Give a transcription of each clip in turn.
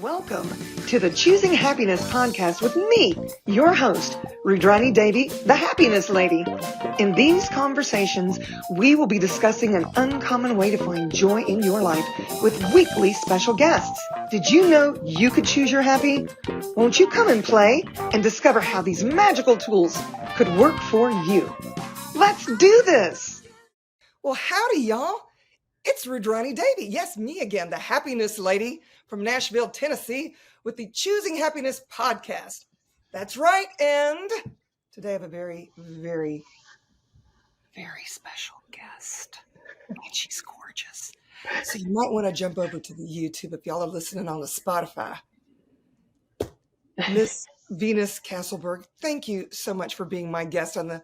Welcome to the Choosing Happiness podcast with me, your host, Rüdrani Devi, the Happiness Lady. In these conversations, we will be discussing an uncommon way to find joy in your life with weekly special guests. Did you know you could choose your happy? Won't you come and play and discover how these magical tools could work for you? Let's do this. Well, howdy, y'all. It's Rüdrani Devi. Yes, me again, the Happiness Lady from Nashville, Tennessee, with the Choosing Happiness podcast. That's right. And today I have a very, very, very special guest. And she's gorgeous. So you might want to jump over to the YouTube if y'all are listening on the Spotify. Miss Venus Castleberg, thank you so much for being my guest on the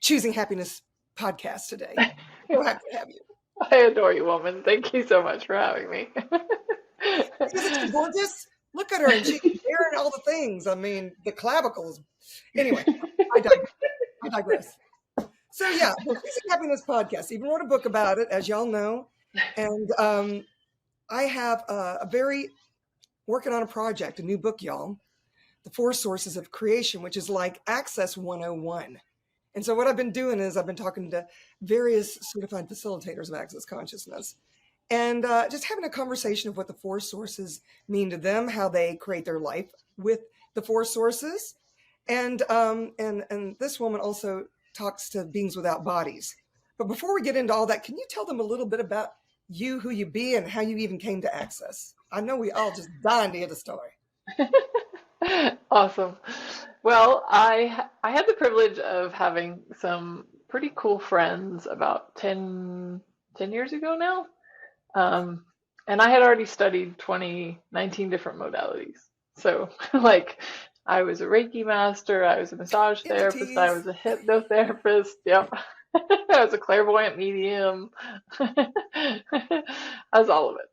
Choosing Happiness podcast today. So happy to have you. I adore you, woman. Thank you so much for having me. Isn't she gorgeous? Look at her, and she's wearing all the things. I mean, the clavicles. Anyway, I digress. So yeah, the Choosing Happiness podcast. Even wrote a book about it, as y'all know. And I have working on a project, a new book, y'all. The 4 Sources of Creation, which is like Access 101. And so what I've been doing is I've been talking to various certified facilitators of Access Consciousness and just having a conversation of what the 4 sources mean to them, how they create their life with the 4 sources. And this woman also talks to beings without bodies. But before we get into all that, can you tell them a little bit about you, who you be, and how you even came to Access? I know we all just dying to hear the story. Awesome. Well, I had the privilege of having some pretty cool friends about 10 years ago now. And I had already studied 19 different modalities. So like I was a Reiki master, I was a massage therapist, I was a hypnotherapist. Yep. I was a clairvoyant medium. I was all of it.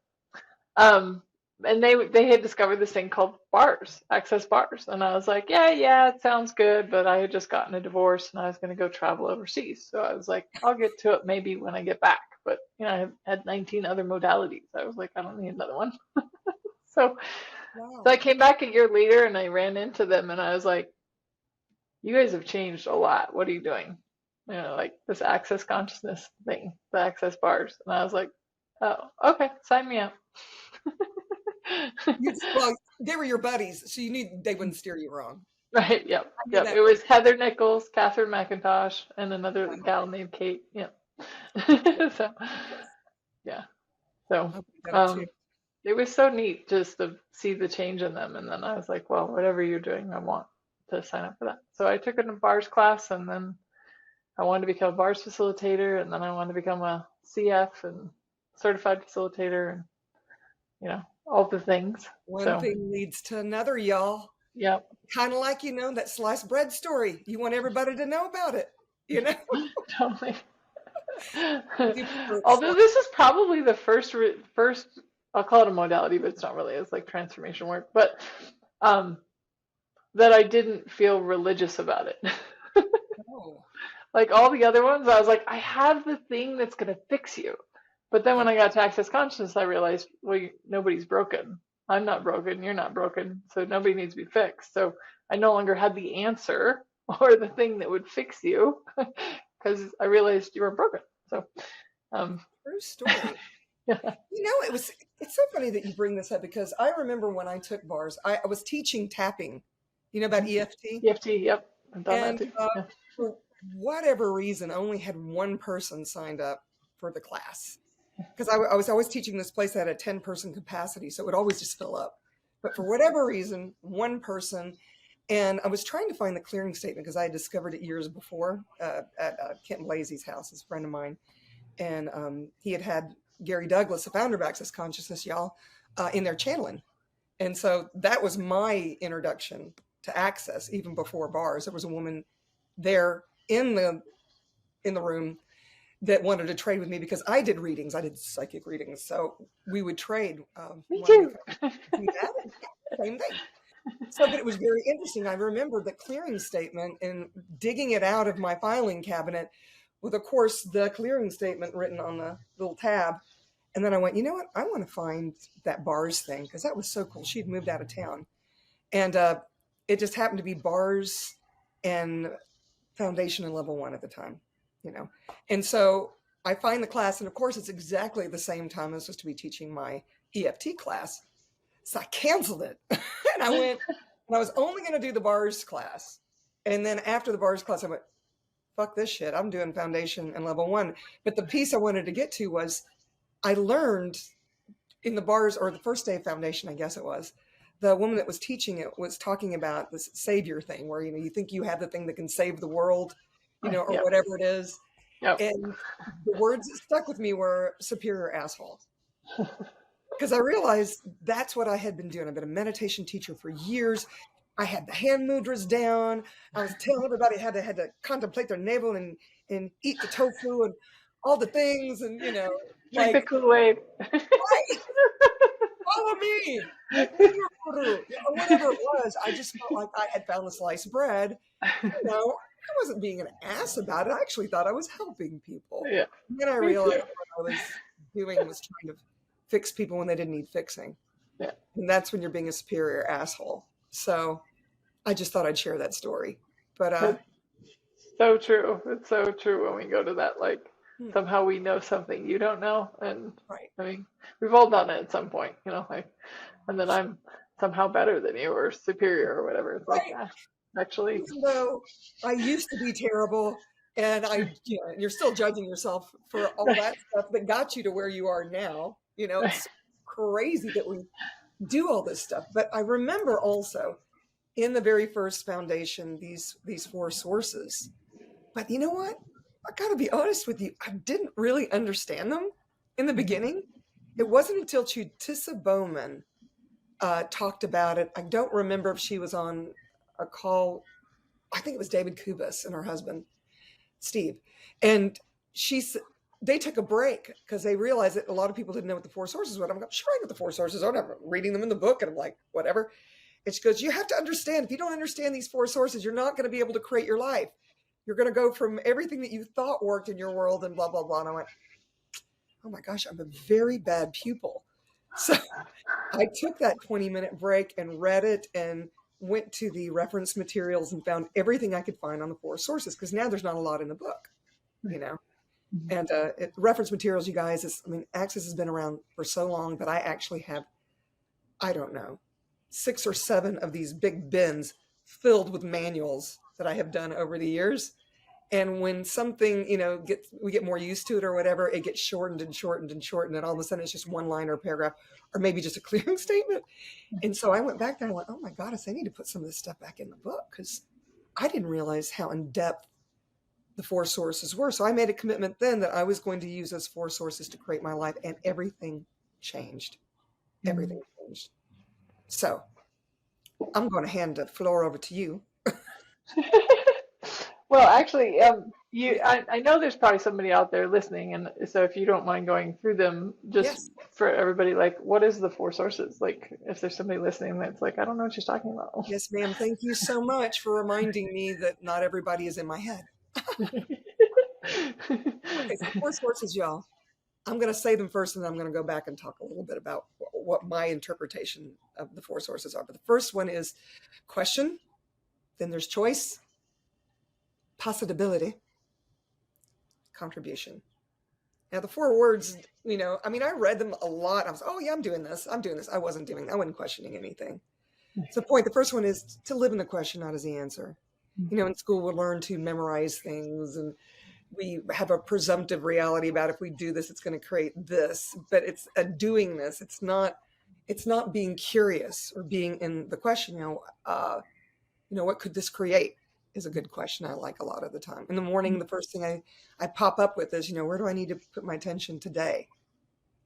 And they had discovered this thing called bars, access bars. And I was like, yeah, it sounds good. But I had just gotten a divorce and I was going to go travel overseas. So I was like, I'll get to it maybe when I get back. But, I had 19 other modalities. I was like, I don't need another one. So I came back a year later and I ran into them and I was like, you guys have changed a lot. What are you doing? Like this access consciousness thing, the access bars. And I was like, oh, okay, sign me up. Well, they were your buddies, so they wouldn't steer you wrong. Right, yep. It was Heather Nichols, Catherine McIntosh, and another gal named Kate. Yep. So, yeah. So, it was so neat just to see the change in them. And then I was like, well, whatever you're doing, I want to sign up for that. So I took a bars class, and then I wanted to become a bars facilitator, and then I wanted to become a CF and certified facilitator, and all the things. One thing leads to another, y'all. Yep. Kind of like, that sliced bread story. You want everybody to know about it, Totally. Although this is probably the first, I'll call it a modality, but it's not really. It's like transformation work. But that I didn't feel religious about it. Oh. Like all the other ones, I was like, I have the thing that's going to fix you. But then when I got to Access Consciousness, I realized, well, nobody's broken. I'm not broken. You're not broken. So nobody needs to be fixed. So I no longer had the answer or the thing that would fix you because I realized you weren't broken. So, true story. Yeah. It's so funny that you bring this up because I remember when I took bars, I was teaching tapping, about EFT? EFT, yep. I've done that too. For whatever reason, I only had one person signed up for the class. Because I was always teaching this place that had a 10-person capacity, so it would always just fill up. But for whatever reason, one person, and I was trying to find the clearing statement because I had discovered it years before at Kent Blasey's house, his friend of mine. And he had Gary Douglas, the founder of Access Consciousness, y'all, in their channeling. And so that was my introduction to Access, even before bars. There was a woman there in the room that wanted to trade with me because I did readings. I did psychic readings. So we would trade. Me too. Same thing. So but it was very interesting. I remember the clearing statement and digging it out of my filing cabinet with, of course, the clearing statement written on the little tab. And then I went, you know what? I want to find that bars thing because that was so cool. She'd moved out of town. And it just happened to be bars and foundation and level 1 at the time, you know. And so I find the class, and of course, it's exactly the same time I was supposed to be teaching my EFT class. So I canceled it. And I went, and I was only going to do the bars class. And then after the bars class, I went, fuck this shit. I'm doing foundation and level 1. But the piece I wanted to get to was I learned in the bars, or the first day of foundation, I guess it was, the woman that was teaching it was talking about this savior thing where, you know, you think you have the thing that can save the world, you know, or Yep. whatever it is. Yep. And the words that stuck with me were superior asshole. Because I realized that's what I had been doing. I've been a meditation teacher for years. I had the hand mudras down. I was telling everybody how they had to contemplate their navel and eat the tofu and all the things. And, you know, Drink like, the Kool-Aid. right, follow me, or whatever it was. I just felt like I had found the slice of bread. You know, I wasn't being an ass about it. I actually thought I was helping people. Yeah. And then I realized what I was doing was trying to fix people when they didn't need fixing. Yeah. And that's when you're being a superior asshole. So I just thought I'd share that story. But so true. It's so true when we go to that, like, somehow we know something you don't know. And right. I mean, we've all done it at some point, you know, like, and then I'm somehow better than you or superior or whatever. It's like, Right. actually. Even though I used to be terrible, and you know, you're still judging yourself for all that stuff that got you to where you are now. You know, it's crazy that we do all this stuff. But I remember also in the very first foundation, these 4 sources. But you know what? I got to be honest with you. I didn't really understand them in the beginning. It wasn't until Chutissa Bowman talked about it. I don't remember if she was on a call. I think it was David Kubis and her husband, Steve. And they took a break because they realized that a lot of people didn't know what the 4 sources were. I'm like, sure, I know what the 4 sources are. I'm reading them in the book. And I'm like, whatever. And she goes, you have to understand, if you don't understand these 4 sources, you're not going to be able to create your life. You're going to go from everything that you thought worked in your world and blah, blah, blah. And I went, oh my gosh, I'm a very bad pupil. So I took that 20-minute break and read it and went to the reference materials and found everything I could find on the 4 sources, because now there's not a lot in the book, you know. And reference materials, you guys, Access has been around for so long that I actually have, I don't know, 6 or 7 of these big bins filled with manuals that I have done over the years. And when something, you know, we get more used to it or whatever, it gets shortened and shortened and shortened. And all of a sudden it's just one line or a paragraph, or maybe just a clearing statement. And so I went back there and went, oh my goddess, I need to put some of this stuff back in the book, because I didn't realize how in depth the 4 sources were. So I made a commitment then that I was going to use those 4 sources to create my life, and everything changed. Everything changed. So I'm going to hand the floor over to you. Well, actually, I know there's probably somebody out there listening, and so if you don't mind going through them, just Yes. for everybody, like, what is the 4 sources? Like, if there's somebody listening that's like, I don't know what she's talking about. Yes, ma'am. Thank you so much for reminding me that not everybody is in my head. Okay, so 4 sources, y'all. I'm going to say them first, and then I'm going to go back and talk a little bit about what my interpretation of the 4 sources are. But the first one is question. Then there's choice, possibility, contribution. Now, the 4 words, you know, I read them a lot. I was, oh yeah, I'm doing this. I wasn't questioning anything. So the first one is to live in the question, not as the answer. You know, in school, we'll learn to memorize things, and we have a presumptive reality about if we do this, it's going to create this, but it's a doing this. It's not being curious or being in the question, you know, what could this create is a good question I like a lot of the time. In the morning, the first thing I pop up with is, you know, where do I need to put my attention today?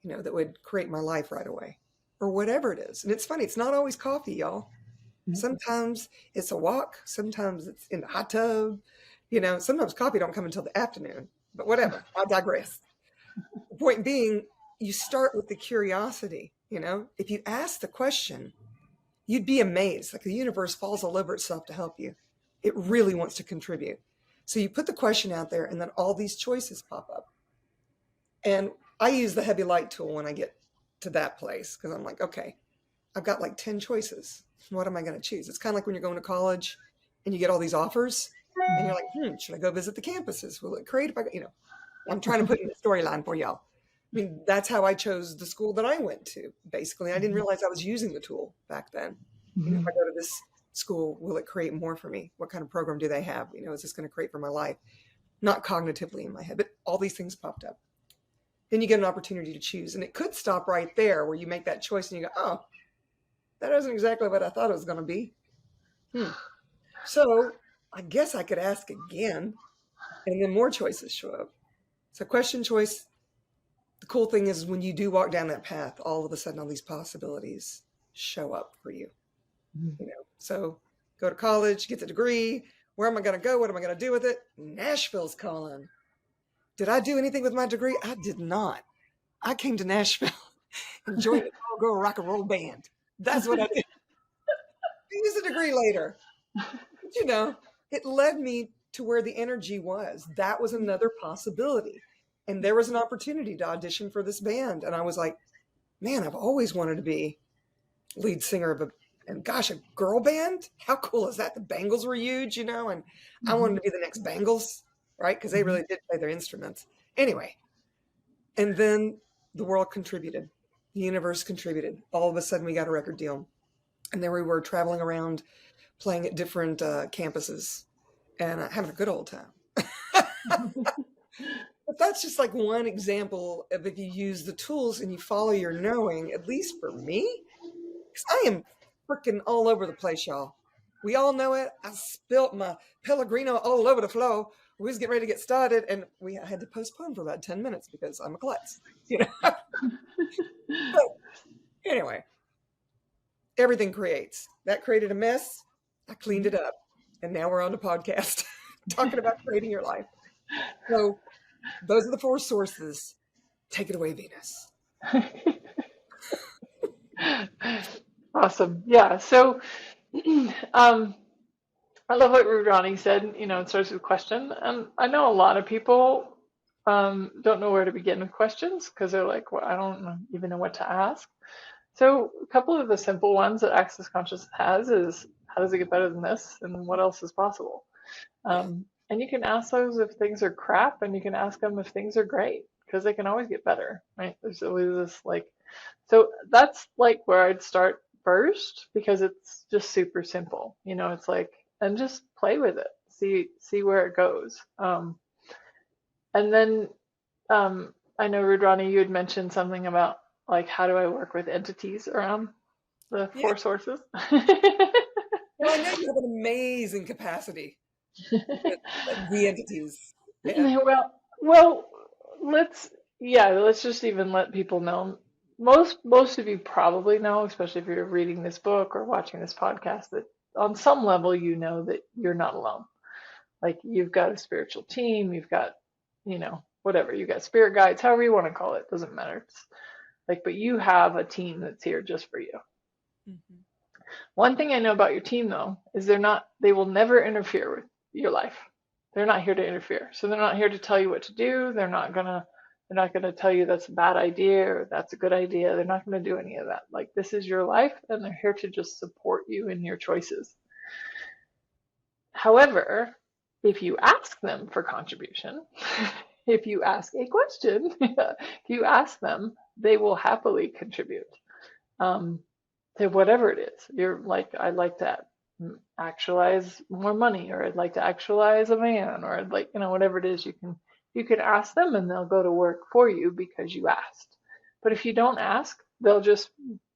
You know, that would create my life right away, or whatever it is. And it's funny, it's not always coffee, y'all. Sometimes it's a walk. Sometimes it's in the hot tub. You know, sometimes coffee don't come until the afternoon, but whatever, I digress. The point being, you start with the curiosity. You know, if you ask the question, you'd be amazed. Like, the universe falls all over itself to help you. It really wants to contribute. So you put the question out there, and then all these choices pop up. And I use the heavy light tool when I get to that place because I'm like, okay, I've got like 10 choices. What am I going to choose? It's kind of like when you're going to college and you get all these offers and you're like, should I go visit the campuses? Will it create if I go, I'm trying to put in a storyline for y'all. I mean, that's how I chose the school that I went to. Basically, I didn't realize I was using the tool back then. If I go to this school, will it create more for me? What kind of program do they have? Is this going to create for my life? Not cognitively in my head, but all these things popped up. Then you get an opportunity to choose. And it could stop right there where you make that choice and you go, oh, that isn't exactly what I thought it was going to be. So I guess I could ask again, and then more choices show up. So question choice, the cool thing is when you do walk down that path, all of a sudden all these possibilities show up for you. So go to college, get the degree. Where am I going to go? What am I going to do with it? Nashville's calling. Did I do anything with my degree? I did not. I came to Nashville and joined a all-girl rock and roll band. That's what I did. I used a degree later. But, it led me to where the energy was. That was another possibility. And there was an opportunity to audition for this band. And I was like, man, I've always wanted to be lead singer of a girl band? How cool is that? The Bangles were huge, and I wanted to be the next Bangles, right? Because they really did play their instruments. Anyway, and then the world contributed. The universe contributed. All of a sudden, we got a record deal. And there we were traveling around, playing at different campuses and having a good old time. But that's just like one example of if you use the tools and you follow your knowing, at least for me, because I am freaking all over the place, y'all. We all know it. I spilt my Pellegrino all over the floor. We was getting ready to get started, and I had to postpone for about 10 minutes because I'm a klutz, But anyway, everything creates. That created a mess. I cleaned it up, and now we're on the podcast talking about creating your life. So those are the 4 sources. Take it away, Venus. Awesome. Yeah. So, I love what Rüdrani said, it starts with a question. And I know a lot of people don't know where to begin with questions because they're like, well, I don't even know what to ask. So a couple of the simple ones that Access Consciousness has is, how does it get better than this? And what else is possible? And you can ask those if things are crap, and you can ask them if things are great, because they can always get better, right? There's always this so that's like where I'd start first, because it's just super simple. It's like, and just play with it, see where it goes. And then I know, Rüdrani, you had mentioned something about like, how do I work with entities around the 4 sources? Well, I know you have an amazing capacity with the entities. Yeah. Well, let's just even let people know. Most of you probably know, especially if you're reading this book or watching this podcast, that on some level that you're not alone. Like, you've got a spiritual team, you've got, whatever, you've got spirit guides, however you want to call it, doesn't matter. It's like, but you have a team that's here just for you. One thing I know about your team, though, is they will never interfere with your life. They're not here to interfere. So they're not here to tell you what to do. They're not gonna tell you that's a bad idea or that's a good idea. They're not gonna do any of that. Like, this is your life, and they're here to just support you in your choices. However, if you ask them for contribution, if you ask a question, if you ask them, they will happily contribute to whatever it is. You're like, I'd like to actualize more money, or I'd like to actualize a man, or I'd like, whatever it is, you can ask them and they'll go to work for you because you asked. But if you don't ask, they'll just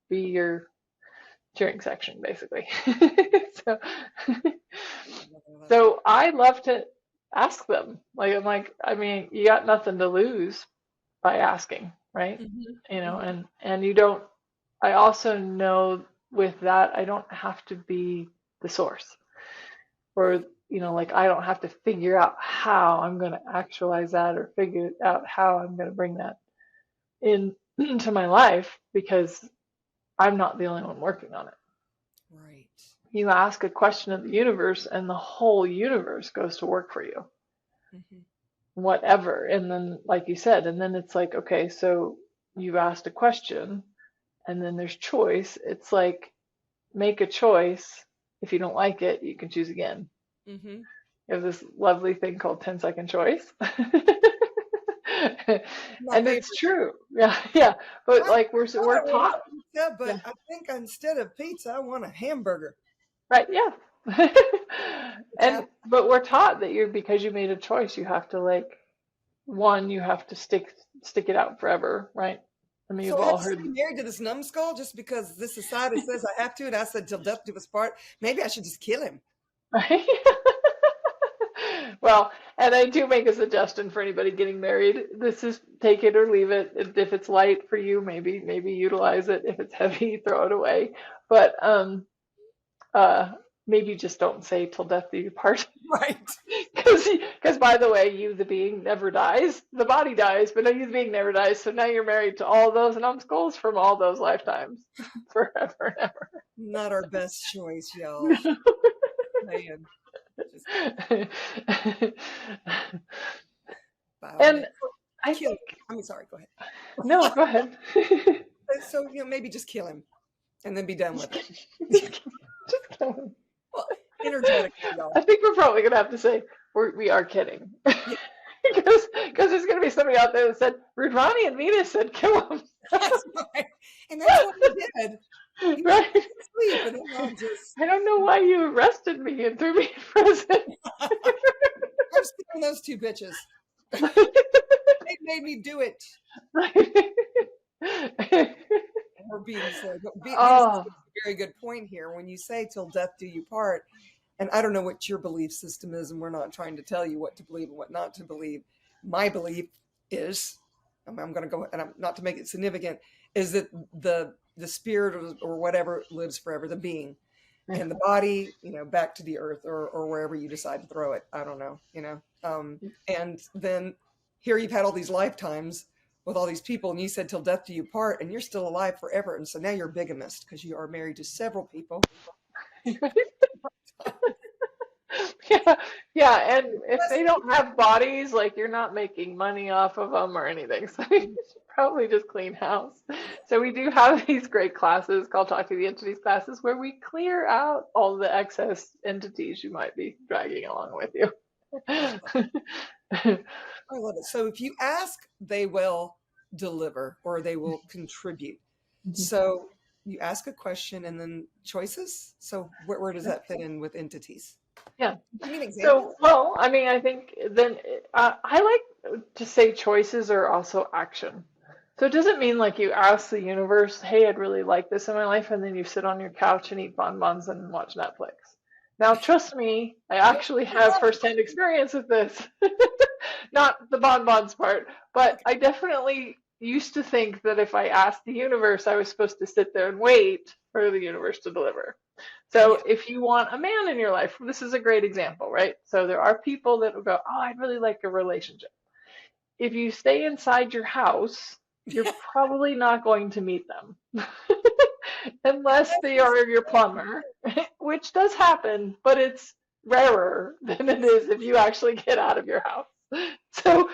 be your cheering section, basically. So I love to ask them. You got nothing to lose by asking, right? And you don't. I also know with that, I don't have to be the source, or I don't have to figure out how I'm going to actualize that, or figure out how I'm going to bring that into my life, because I'm not the only one working on it. Right. You ask a question of the universe, and the whole universe goes to work for you. whatever. And then, like you said, and then it's like, okay, so you've asked a question and then there's choice. It's like, make a choice. If you don't like it, you can choose again. Mm-hmm. You have this lovely thing called 10-second choice. My And favorite. it's true. Yeah, yeah. But I like thought I we're wanted taught. pizza, Yeah, but I think instead of pizza, I want a hamburger. right, yeah. Yeah. And but we're taught that you're because you made a choice, you have to like one, you have to stick it out forever, right? I mean, So you've I have all to heard, stay married to this numbskull just because this society says I have to, and I said till death do us part. Maybe I should just kill him. right? Well, and I do make a suggestion for anybody getting married. This is take it or leave it. If it's light for you, maybe utilize it. If it's heavy, throw it away. But uh, maybe just don't say till death do you part. Right. Because by the way, you the being never dies. The body dies, but no, you the being never dies. So now you're married to all those numbskulls from all those lifetimes, forever and Not our best choice, y'all. Man, just ever. wow. And I Kill him. think I mean, sorry. Go ahead. no, go ahead. So maybe just kill him and then be done with it. Just kidding. Well, energetically, y'all. I think we're probably gonna have to say we are kidding. Yeah, Because there's gonna be somebody out there that said Rüdrani and Venus said kill him. that's right. And that's what he did. He was Right? asleep, and then I'll just. I don't know why you arrested me and threw me in prison. I'm still on those two bitches. They made me do it. Or being said. But Venus is Oh, a very good point here. When you say till death do you part, and I don't know what your belief system is, and we're not trying to tell you what to believe and what not to believe. My belief is, I'm going to go, and I'm not to make it significant, is that the spirit or whatever lives forever, the being, and the body, back to the earth or wherever you decide to throw it. I don't know. And then here you've had all these lifetimes with all these people, and you said till death do you part, and you're still alive forever, and so now you're a bigamist because you are married to several people. yeah, yeah. And if they don't have bodies, like you're not making money off of them or anything, so you should probably just clean house. So we do have these great classes called Talk to the Entities classes where we clear out all the excess entities you might be dragging along with you. I love it. So if you ask, they will deliver or they will contribute. So you ask a question and then choices. So where does that fit in with entities? Yeah. Give me an example. So, well, I mean, I think then I like to say choices are also action. So it doesn't mean like you ask the universe, hey, I'd really like this in my life, and then you sit on your couch and eat bonbons and watch Netflix. Now, trust me, I actually have firsthand experience with this. Not the bonbons part, but I definitely used to think that if I asked the universe, I was supposed to sit there and wait for the universe to deliver. Yeah. So if you want a man in your life, this is a great example, right? So there are people that will go, oh, I'd really like a relationship. If you stay inside your house, you're probably not going to meet them. Unless they are your plumber, which does happen, but it's rarer than it is if you actually get out of your house. So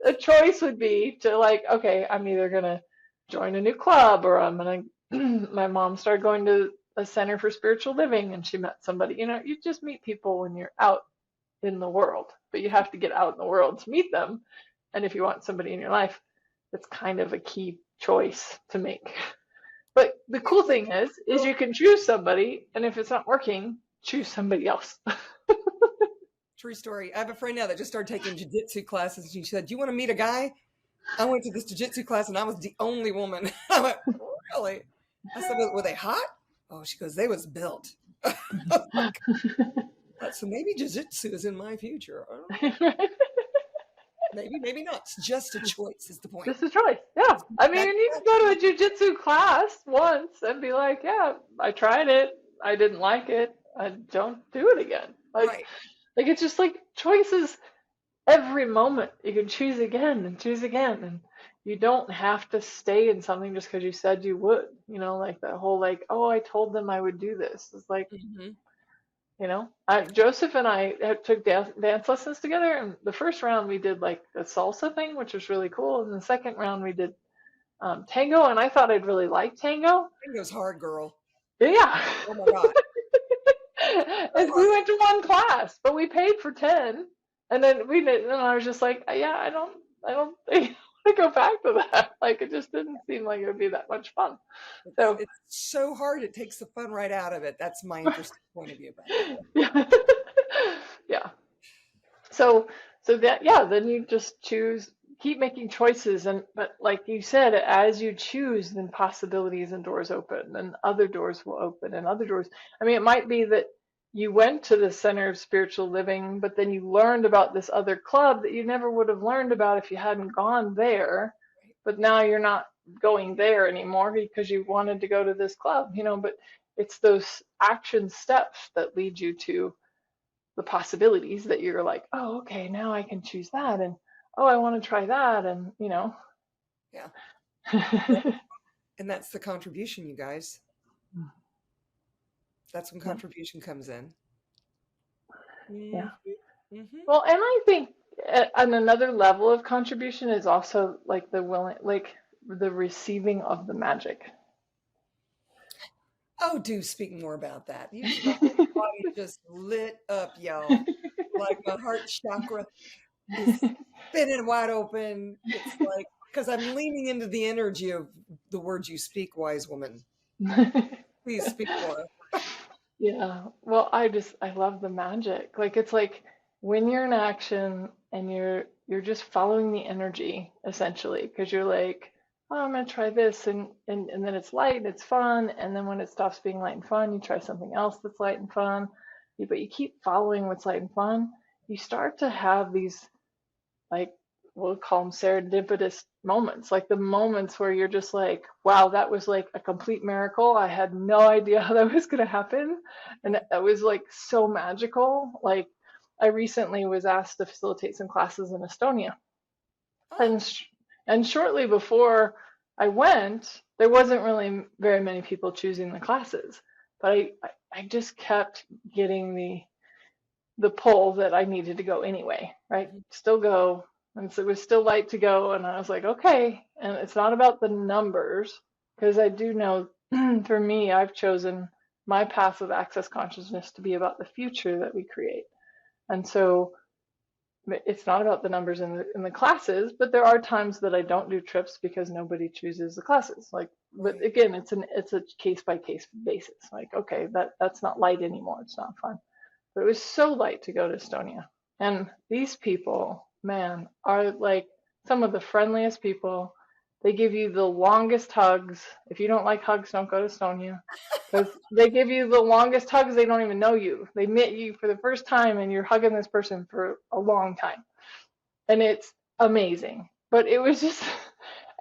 a choice would be to like, okay, I'm either gonna join a new club or I'm gonna my mom started going to a center for spiritual living and she met somebody. You just meet people when you're out in the world, but you have to get out in the world to meet them. And if you want somebody in your life, it's kind of a key choice to make. But the cool thing is you can choose somebody, and if it's not working, choose somebody else. True story. I have a friend now that just started taking jiu-jitsu classes. And she said, do you want to meet a guy? I went to this jiu-jitsu class and I was the only woman. I went, really? I said, were they hot? Oh, she goes, they was built. So maybe jiu-jitsu is in my future. I don't know. Maybe not. It's just a choice is the point. Just a choice. Yeah. I mean, you can go to a jiu-jitsu class once and be like, yeah, I tried it. I didn't like it. I don't do it again. Right. Like it's just like choices every moment. You can choose again and choose again. And you don't have to stay in something just because you said you would. Like that whole like, oh, I told them I would do this. It's like, Joseph and I took dance lessons together, and the first round we did like the salsa thing, which was really cool, and the second round we did tango, and I thought I'd really like tango. Tango's hard, girl. Yeah. Oh my God. And we went to one class, but we paid for 10, and then we did, and I was just like, yeah, I don't think I want to go back to that. Like, it just didn't seem like it would be that much fun. So It's so hard. It takes the fun right out of it. That's my interesting point of view about it. yeah. Yeah. So that, yeah, then you just choose, keep making choices, but like you said, as you choose, then possibilities and doors open, and other doors will open, and other doors. I mean, it might be that you went to the Center of Spiritual Living, but then you learned about this other club that you never would have learned about if you hadn't gone there. But now you're not going there anymore because you wanted to go to this club, but it's those action steps that lead you to the possibilities that you're like, oh, okay, now I can choose that, and oh, I want to try that, and Yeah. And that's the contribution, you guys. That's when contribution comes in. Yeah. Mm-hmm. Well, and I think on another level of contribution is also like the receiving of the magic. Oh, do speak more about that. My whole body just lit up, y'all. Like my heart chakra is spinning wide open. It's like, because I'm leaning into the energy of the words you speak, wise woman. Please speak more. Yeah. Well, I love the magic. Like, it's like when you're in action and you're just following the energy essentially, because you're like, oh, I'm gonna try this, and then it's light and it's fun, and then when it stops being light and fun, you try something else that's light and fun. But you keep following what's light and fun, you start to have these, like, we'll call them serendipitous moments, like the moments where you're just like, wow, that was like a complete miracle. I had no idea how that was going to happen. And it was like so magical. Like, I recently was asked to facilitate some classes in Estonia. Oh, And, and shortly before I went, there wasn't really very many people choosing the classes. But I just kept getting the pull that I needed to go anyway, right? Still go. And so it was still light to go. And I was like, okay. And it's not about the numbers, because I do know for me, I've chosen my path of access consciousness to be about the future that we create. And so it's not about the numbers in the classes, but there are times that I don't do trips because nobody chooses the classes. Like, but right. again, it's a case by case basis. Like, okay, that's not light anymore. It's not fun. But it was so light to go to Estonia. And these people, man, are like some of the friendliest people. They give you the longest hugs. If you don't like hugs, don't go to Estonia. Because they give you the longest hugs, they don't even know you. They meet you for the first time and you're hugging this person for a long time. And it's amazing. But it was just,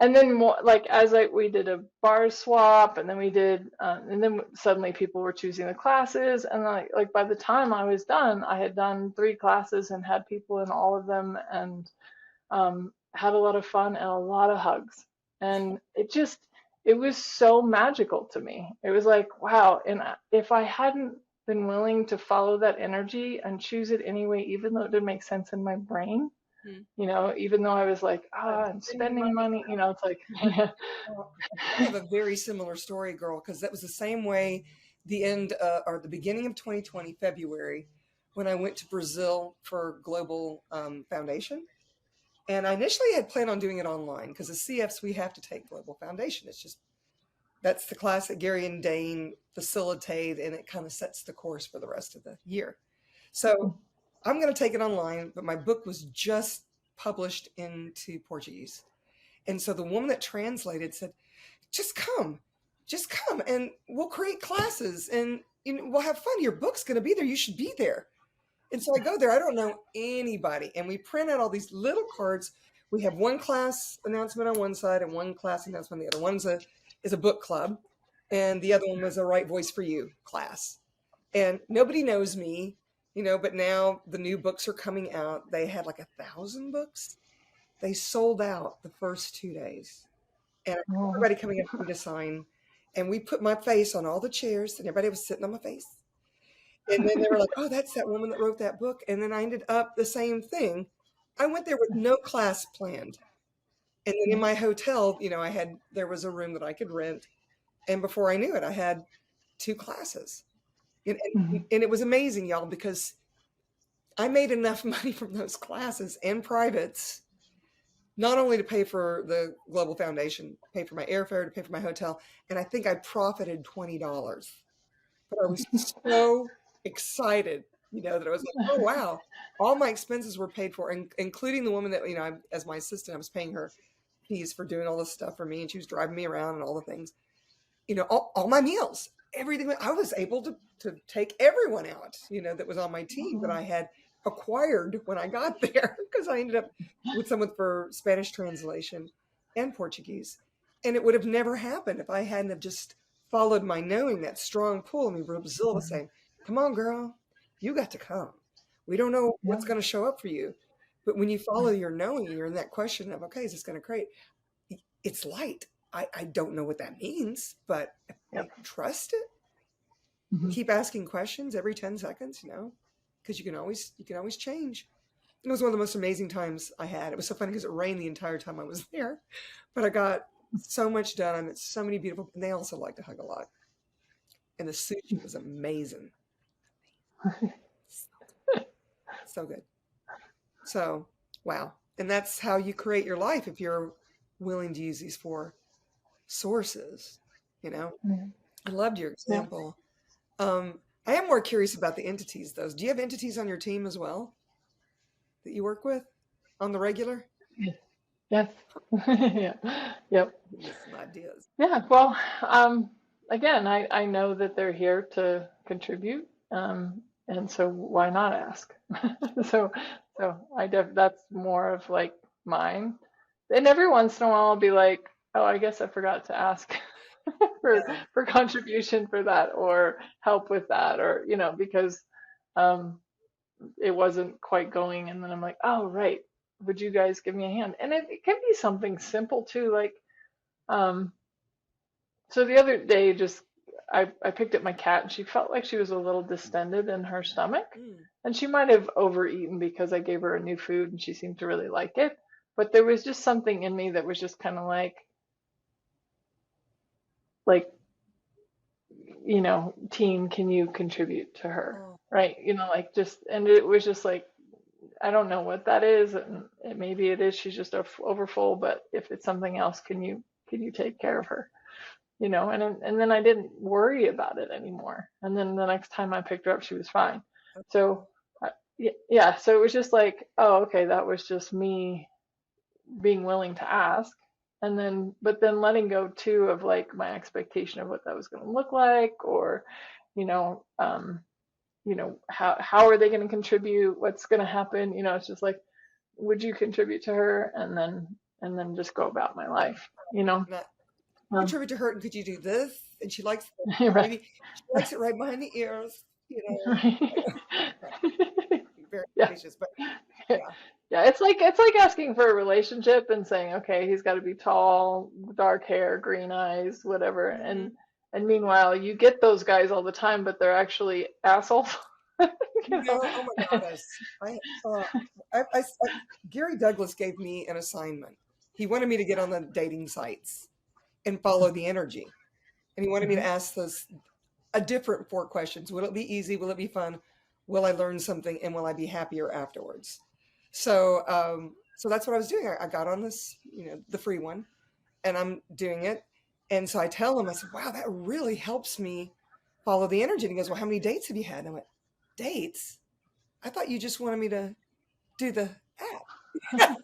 and then more like we did a bar swap, and then we did, and then suddenly people were choosing the classes, and like by the time I was done, I had done 3 classes and had people in all of them, and had a lot of fun and a lot of hugs, and it was so magical to me. It was like, wow. And if I hadn't been willing to follow that energy and choose it anyway, even though it didn't make sense in my brain, even though I was like, I'm spending money, it's like, yeah. Well, I have a very similar story, girl, because that was the same way the beginning of 2020, February, when I went to Brazil for Global Foundation. And I initially had planned on doing it online because the CFs, we have to take Global Foundation. That's the class that Gary and Dane facilitate, and it kind of sets the course for the rest of the year. So I'm going to take it online, but my book was just published into Portuguese. And so the woman that translated said, just come, and we'll create classes and we'll have fun. Your book's going to be there. You should be there. And so I go there. I don't know anybody. And we print out all these little cards. We have one class announcement on one side and one class announcement on the other. One is a book club, and the other one was a Right Voice for You class. And nobody knows me, but now the new books are coming out. They had like 1,000 books. They sold out the first 2 days. And everybody coming up to me to sign. And we put my face on all the chairs, and everybody was sitting on my face. And then they were like, oh, that's that woman that wrote that book. And then I ended up the same thing. I went there with no class planned. And then in my hotel, there was a room that I could rent. And before I knew it, I had 2 classes. And it was amazing, y'all, because I made enough money from those classes and privates, not only to pay for the Global Foundation, pay for my airfare, to pay for my hotel. And I think I profited $20. But I was so excited, that I was like, oh, wow. All my expenses were paid for, including the woman that, as my assistant, I was paying her fees for doing all this stuff for me. And she was driving me around and all the things, all my meals, everything. I was able to take everyone out, that was on my team that I had acquired when I got there, because I ended up with someone for Spanish translation and Portuguese. And it would have never happened if I hadn't have just followed my knowing, that strong pull. I mean, Brazil was saying, come on, girl, you got to come. We don't know what's going to show up for you. But when you follow your knowing, you're in that question of, okay, is this going to create? It's light. I don't know what that means, but if I trust it, keep asking questions every 10 seconds, because you can always change. It was one of the most amazing times I had. It was so funny because it rained the entire time I was there, but I got so much done. I met so many beautiful, and they also like to hug a lot. And the sushi was amazing. So good. So, wow. And that's how you create your life, if you're willing to use these 4 sources, I loved your example. I am more curious about the entities, though. Do you have entities on your team as well that you work with on the regular? Yes. Yeah. Yep. Some ideas. Yeah. Well, again, I know that they're here to contribute, and so why not ask? So that's more of like mine. And every once in a while, I'll be like, oh, I guess I forgot to ask for contribution for that, or help with that, or because it wasn't quite going, and then I'm like, oh, right, would you guys give me a hand? And it can be something simple too, like so the other day, just I picked up my cat, and she felt like she was a little distended in her stomach, and she might have overeaten because I gave her a new food and she seemed to really like it. But there was just something in me that was just kind of like, team, can you contribute to her? Right? Like, just, and it was just like, I don't know what that is, and maybe it is she's just overfull, but if it's something else, can you take care of her? And then I didn't worry about it anymore. And then the next time I picked her up, she was fine. So yeah, so it was just like, oh, okay, that was just me being willing to ask. And then, but then letting go too of like my expectation of what that was going to look like, or, how are they going to contribute? What's going to happen? It's just like, would you contribute to her? And then just go about my life, Contribute to her, and could you do this? And she likes right. Maybe she likes it right behind the ears, Right. Very gracious, but yeah, it's like asking for a relationship and saying, okay, he's got to be tall, dark hair, green eyes, whatever. And meanwhile, you get those guys all the time, but they're actually assholes. Oh my gosh. Gary Douglas gave me an assignment. He wanted me to get on the dating sites and follow the energy. And he wanted me to ask a different 4 questions. Will it be easy? Will it be fun? Will I learn something? And will I be happier afterwards? So that's what I was doing. I got on this, the free one, and I'm doing it. And so I tell him, I said, wow, that really helps me follow the energy. And he goes, well, how many dates have you had? And I went, dates? I thought you just wanted me to do the app.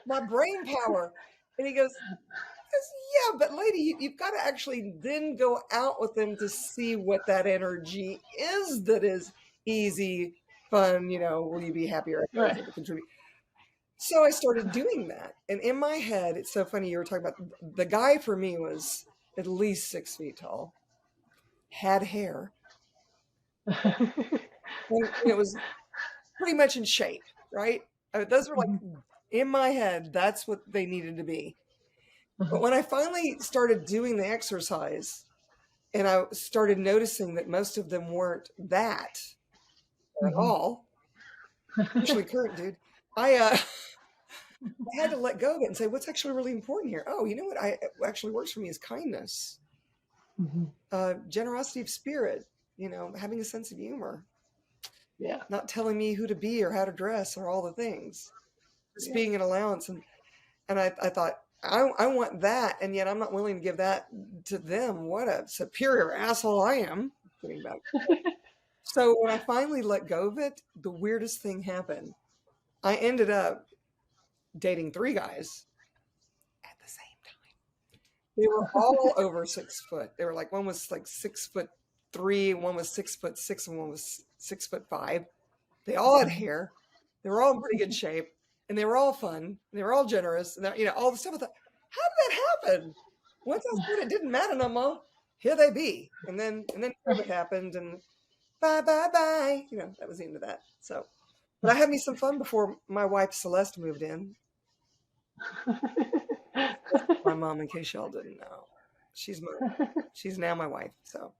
my brain power. And he goes, yeah, but lady, you've got to actually then go out with them to see what that energy is that is easy, fun, will you be happier to contribute? So I started doing that. And in my head, it's so funny, you were talking about, the guy for me was at least 6 feet tall, had hair, and it was pretty much in shape, right? Those were like, in my head, that's what they needed to be. But when I finally started doing the exercise, And I started noticing that most of them weren't that at all, especially current dude. I I had to let go of it and say, what's actually really important here? Oh, you know what what actually works for me is kindness, generosity of spirit, having a sense of humor, Yeah. not telling me who to be or how to dress or all the things, just being an allowance. And I thought, I want that, and yet I'm not willing to give that to them. What a superior asshole I am. Getting back. So when I finally let go of it, the weirdest thing happened. I ended up dating 3 guys at the same time. They were all over 6 foot. They were like, one was like 6'3", one was 6'6", and one was 6'5". They all had hair. They were all in pretty good shape, and they were all fun. And they were all generous, and all the stuff. I thought, how did that happen? Once I said it didn't matter no more, here they be. And then COVID happened, and bye. That was the end of that. So, but I had me some fun before my wife Celeste moved in. My mom, in case y'all didn't know, she's now my wife. So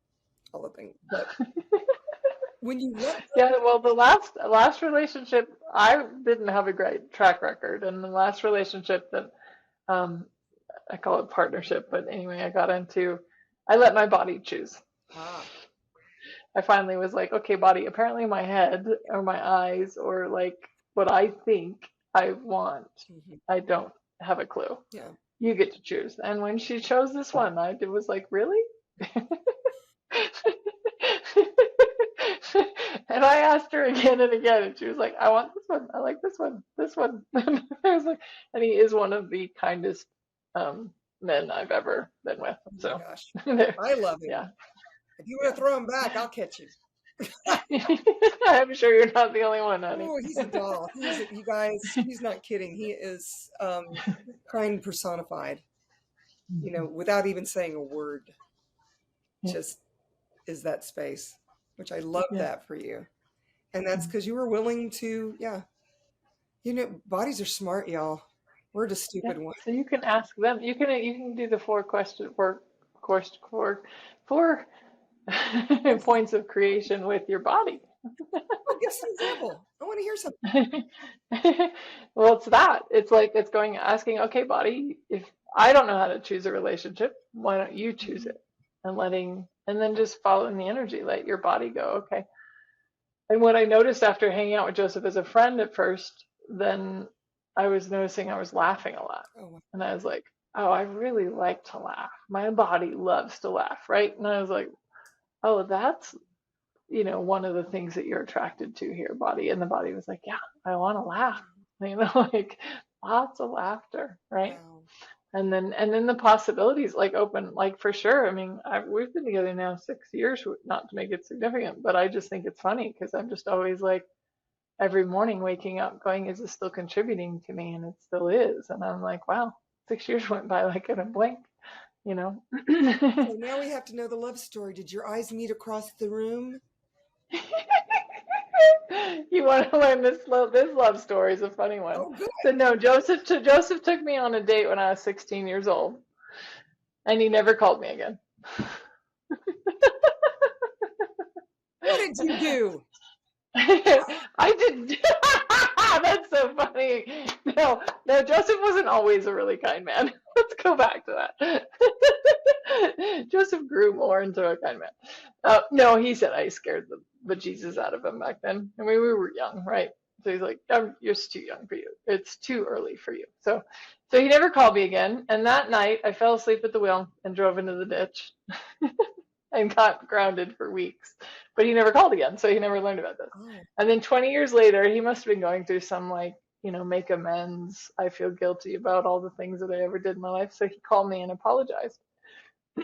all the things. But when you let Yeah, well, the last relationship, I didn't have a great track record, and the last relationship that I call it partnership, but anyway, I got into, I let my body choose. I finally was like, okay, body, apparently my head or my eyes or like what I think I want, I don't have a clue. Yeah. You get to choose. And when she chose this one, I was like, really? And I asked her again and again, and she was like, I want this one. I like this one. This one. I was like, and he is one of the kindest men I've ever been with. So, gosh, I love him. Yeah. If you want to throw him back, I'll catch you. I'm sure you're not the only one, honey. Oh, he's a doll. You guys, he's not kidding. He is kind personified, without even saying a word. Just is that space, which I love that for you. And that's because you were willing to, bodies are smart, y'all. We're just stupid ones. So you can ask them. You can do the four points of creation with your body. Oh, give us an example. I want to hear something. Well, it's that. It's like asking, okay, body, if I don't know how to choose a relationship, why don't you choose it? And then just following the energy, let your body go, okay. And what I noticed after hanging out with Joseph as a friend at first, then I was noticing I was laughing a lot. And I was like, oh, I really like to laugh. My body loves to laugh, right? And I was like, oh, that's, one of the things that you're attracted to here, body. And the body was like, yeah, I want to laugh, like lots of laughter, right? Wow. And then the possibilities like open, like for sure. I mean, we've been together now 6 years, not to make it significant, but I just think it's funny because I'm just always like every morning waking up going, is this still contributing to me? And it still is. And I'm like, wow, 6 years went by like in a blink, So now we have to know the love story. Did your eyes meet across the room? You want to learn this love story is a funny one. Oh, good. So no, Joseph took me on a date when I was 16 years old, and he never called me again. What did you do? I didn't. That's so funny. No, Joseph wasn't always a really kind man. Let's go back to that. Joseph grew more into a kind man. No, he said I scared the bejesus out of him back then. I mean, we were young, right? So he's like, you're too young for you. It's too early for you. So he never called me again. And that night, I fell asleep at the wheel and drove into the ditch. And got grounded for weeks. But he never called again, so he never learned about this. Oh. And then 20 years later, he must have been going through some make amends. I feel guilty about all the things that I ever did in my life. So he called me and apologized.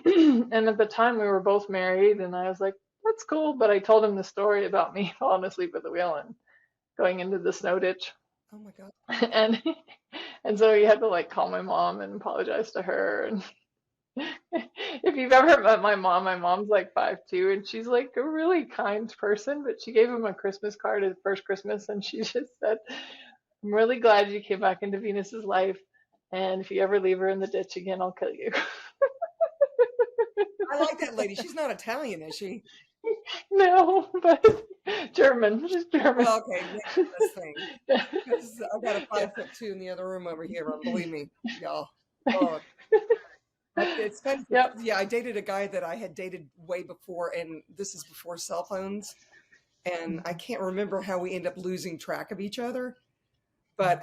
And at the time we were both married, and I was like, that's cool. But I told him the story about me falling asleep at the wheel and going into the snow ditch. Oh my God. And so he had to call my mom and apologize to her. And if you've ever met my mom's like 5'2", and she's like a really kind person, but she gave him a Christmas card at first Christmas, and she just said, I'm really glad you came back into Venus's life, and if you ever leave her in the ditch again, I'll kill you. I like that lady. She's not Italian, is she? No, but German. She's German. Well, okay, maybe this thing. Because I got a Yeah. 5'2" in the other room over here. Believe me, y'all. Oh, it's funny. Yep. Yeah, I dated a guy that I had dated way before, and this is before cell phones. And I can't remember how we end up losing track of each other. But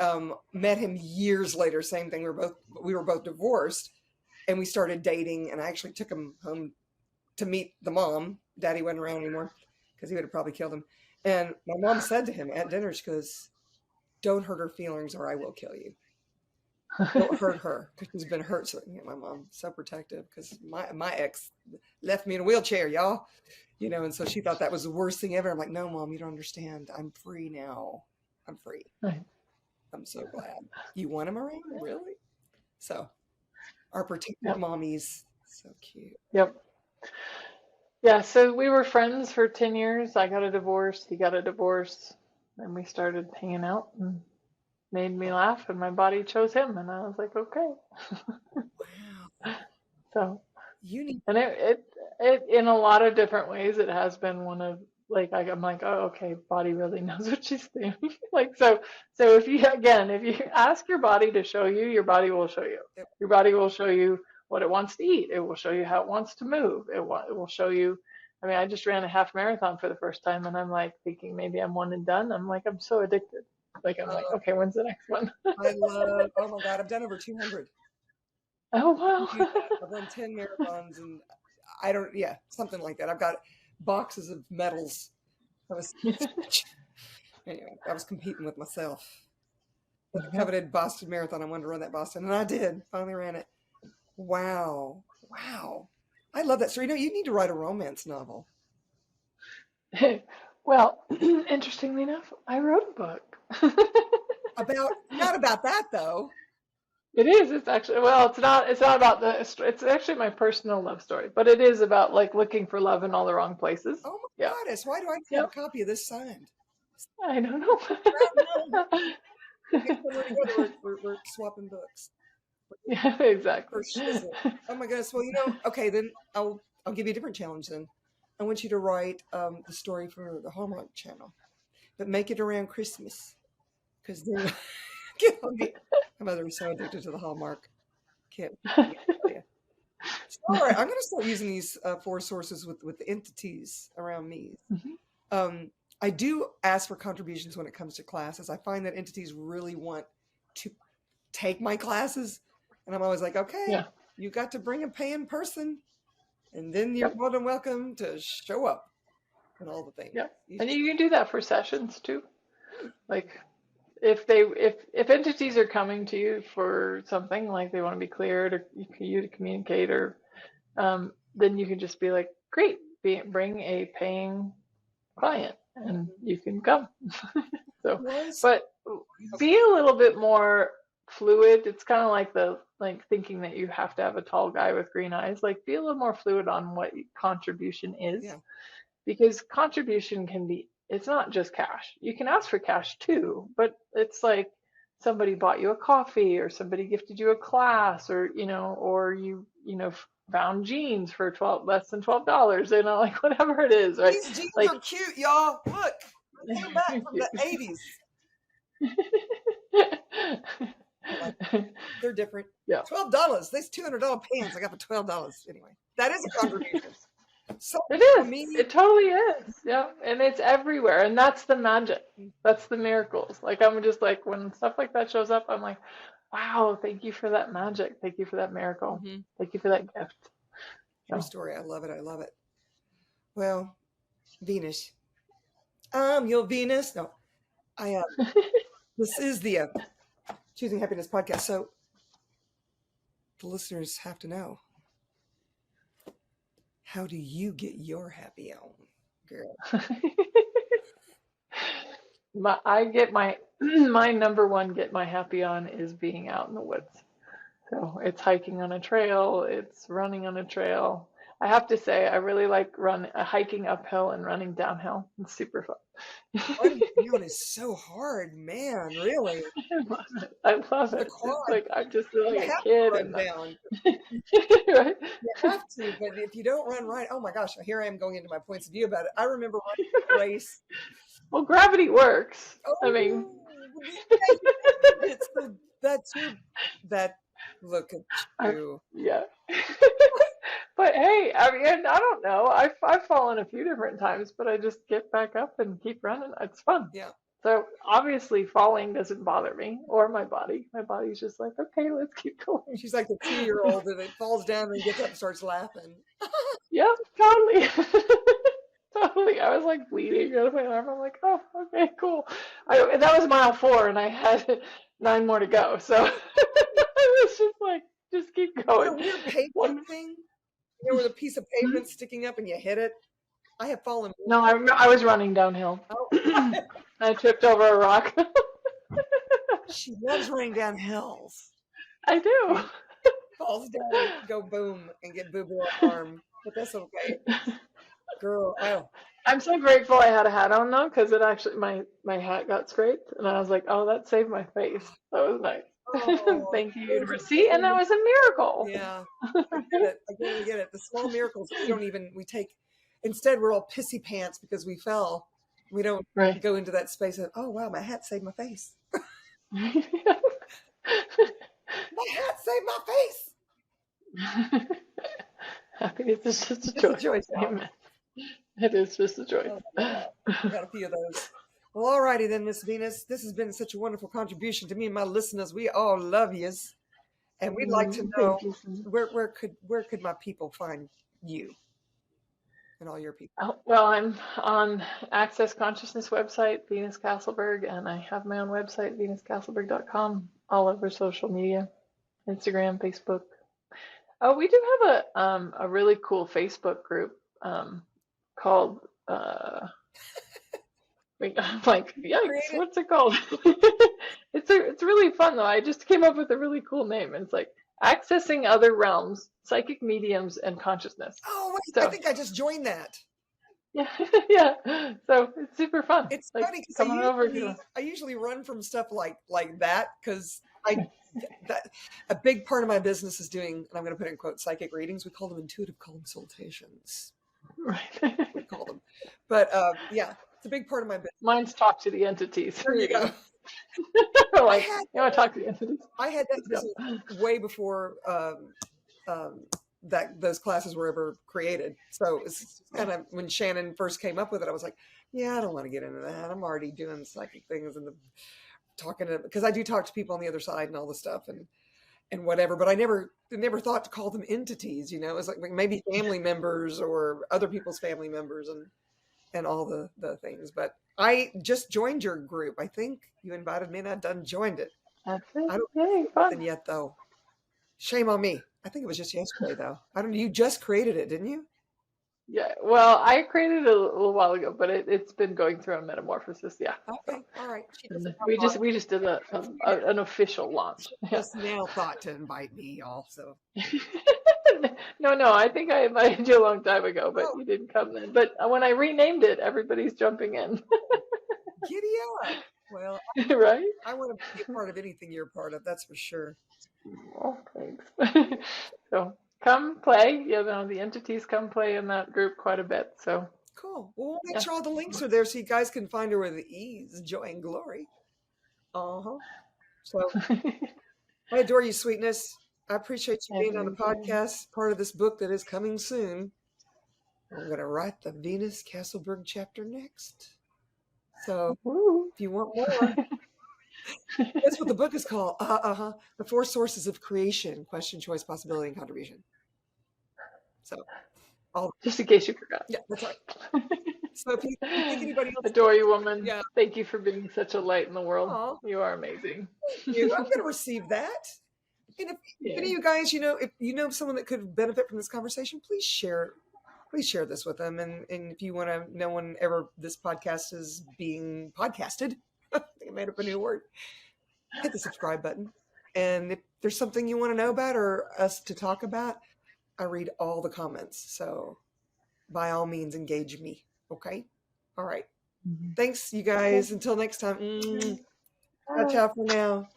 met him years later. Same thing. We were both divorced, and we started dating. And I actually took him home to meet the mom. Daddy wasn't around anymore because he would have probably killed him. And my mom said to him at dinner, she goes, "Don't hurt her feelings, or I will kill you. Don't hurt her because she's been hurt." So my mom's so protective because my ex left me in a wheelchair, y'all. And so she thought that was the worst thing ever. I'm like, "No, Mom, you don't understand. I'm free now. I'm free. Right. I'm so glad. You want him around, really?" So our protective Yep. mommies, so cute. Yep. Yeah, so we were friends for 10 years. I got a divorce, he got a divorce, and we started hanging out and made me laugh, and my body chose him, and I was like, okay. Wow. So, You need. and it in a lot of different ways, it has been one of, like, I'm like, oh, okay, body really knows what she's doing. Like, so if you ask your body to show you, your body will show you. Yep. Your body will show you what it wants to eat. It will show you how it wants to move. It will show you. I mean, I just ran a half marathon for the first time, and I'm like thinking maybe I'm one and done. I'm like, I'm so addicted. Like, I'm like, okay, when's the next one? I love. Oh my God, I've done over 200. Oh, wow. I've run 10 marathons, and I don't. Yeah, something like that. I've got boxes of medals. Anyway, I was competing with myself. But the coveted Boston Marathon, I wanted to run that Boston, and I did. Finally ran it. Wow. I love that story. You need to write a romance novel. Well, interestingly enough, I wrote a book. Not about that though. It is. It's actually, well, it's not about it's actually my personal love story, but it is about like looking for love in all the wrong places. Oh my goddess, why do I have a copy of this signed? I don't know. We're swapping books. Yeah, exactly. Oh my goodness. Well, okay, then I'll give you a different challenge then. I want you to write the story for the Hallmark Channel, but make it around Christmas, because then my mother was so addicted to the Hallmark. Can't tell you. All right, I'm going to start using these 4 sources with the entities around me. Mm-hmm. I do ask for contributions when it comes to classes. I find that entities really want to take my classes, and I'm always like, okay, you got to bring a paying person, and then you're more than welcome to show up and all the things. Yeah, and you can do that for sessions too. Like if entities are coming to you for something, like they want to be cleared or you to communicate, or then you can just be like, great, bring a paying client and you can come. So, but be a little bit more fluid. It's kind of like thinking that you have to have a tall guy with green eyes. Like, be a little more fluid on what contribution is, because contribution can be, it's not just cash. You can ask for cash too, but it's like somebody bought you a coffee, or somebody gifted you a class, or you found jeans for less than $12, like whatever it is, right? These jeans are cute, y'all. Look, they're back from the 80s. They're different. Yeah. $12. These $200 pants I got for $12. Anyway, that is a contribution. So it is. It totally is. Yeah, and it's everywhere, and that's the magic. That's the miracles. Like, I'm just like, when stuff like that shows up, I'm like, wow, thank you for that magic. Thank you for that miracle. Mm-hmm. Thank you for that gift. True story. I love it. Well, Venus. I'm your Venus. No, this is the Choosing Happiness podcast. So the listeners have to know, how do you get your happy on, girl? My number one get my happy on is being out in the woods. So it's hiking on a trail, it's running on a trail. I have to say, I really like hiking uphill and running downhill. It's super fun. Running down is so hard, man. Really, I love it. I love the it. It's quad. like I'm just You like a have to kid run and down. right? You have to, but if you don't run right, oh my gosh, here I am going into my points of view about it. I remember running a race. Well, gravity works. I mean, Oh, yeah, it's so that's your that look at I, you. yeah. But hey, I mean, I don't know. I've fallen a few different times, but I just get back up and keep running. It's fun. Yeah. So obviously, falling doesn't bother me or my body. My body's just like, okay, let's keep going. She's like the 2-year-old that falls down and gets up and starts laughing. Yep, totally. Totally. I was like bleeding out of my arm. I'm like, oh, okay, cool. That was mile 4, and I had 9 more to go. So I was just like, just keep The going. weird pavement One, thing, with a piece of pavement sticking up and you hit it. I have fallen. no, I was running downhill. Oh, I tripped over a rock. she loves running down hills. I do. Falls down, go boom, and get boo boo on arm. But that's okay, girl. Oh, I'm so grateful I had a hat on though, because it actually my hat got scraped, and I was like, oh, that saved my face. That was nice. oh, Thank you, University, and that was a miracle. yeah. I get it. I get it. The small miracles we take. Instead, we're all pissy pants because we fell. We don't Right. go into that space of, oh wow, my hat saved my face. My hat saved my face. Happiness is just a It's a choice. choice, y'all. Amen. It is just a choice. Oh, wow. I got a few of those. Well, all righty then, Miss Venus. This has been such a wonderful contribution to me and my listeners. We all love yous, and we'd like to know Thank you so much. where could my people find you and all your people. Oh, well, I'm on Access Consciousness website, Venus Castleberg, and I have my own website, venuscastleberg.com, all over social media, Instagram, Facebook. Oh, we do have a really cool Facebook group called I'm like, yikes, what's it called? It's really fun though. I just came up with a really cool name. It's like Accessing Other Realms, Psychic Mediums, and Consciousness. Oh wait, So I think I just joined that. yeah, yeah. So it's super fun. It's Like, funny because come on over if you want. I usually run from stuff like that because a big part of my business is doing, and I'm going to put in quotes, psychic readings. We call them intuitive consultations. Right. We call them, but yeah, it's a big part of my business. Mine's talk to the entities. There you go. Like, you want to talk to the entities? I had that business way before that those classes were ever created. So it's kind of when Shannon first came up with it, I was like, yeah, I don't want to get into that. I'm already doing psychic things and talking to, because I do talk to people on the other side and all this stuff and whatever, but I never thought to call them entities, It was like maybe family members or other people's family members and all the things. But I just joined your group. I think you invited me and I done joined it. That's it. I don't Yay, know fun. yet though. Shame on me. I think it was just yesterday though. I don't know. You just created it, didn't you? Yeah, well, I created it a little while ago, but it's been going through a metamorphosis. Yeah. Okay. All right. We just did an official launch. Yeah. Just now thought to invite me, y'all. So No, I think I invited you a long time ago, but Oh. you didn't come then. But when I renamed it, everybody's jumping in. giddy up. Well, Right? I want to be a part of anything you're a part of. That's for sure. Well, thanks. So come play. The entities come play in that group quite a bit. So Cool. Well, we'll make Yeah. sure all the links are there so you guys can find her with ease, joy, and glory. Uh-huh. So I adore you, sweetness. I appreciate you being on the podcast, part of this book that is coming soon. I'm going to write the Venus Castleberg chapter next. So Woo. if you want more, that's what the book is called. The 4 Sources of Creation, Question, Choice, Possibility, and Contribution. So Just in case you forgot. yeah, that's right. So if you think anybody else, Adore you, woman. Yeah. Thank you for being such a light in the world. Aw. You are amazing. I'm going to receive that. And if any of you guys, if you know someone that could benefit from this conversation, please share this with them. And if you want to know whenever this podcast is being podcasted, I think I made up a new word, hit the subscribe button. And if there's something you want to know about or us to talk about, I read all the comments. So by all means, engage me. Okay. All right. Thanks, you guys. Until next time. Ciao, ciao for now.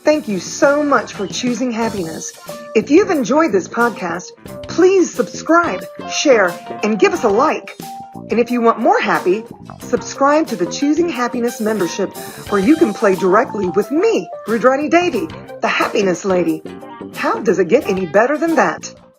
Thank you so much for choosing happiness. If you've enjoyed this podcast, please subscribe, share, and give us a like. And if you want more happy, subscribe to the Choosing Happiness membership where you can play directly with me, Rüdrani Devi, the Happiness Lady. How does it get any better than that?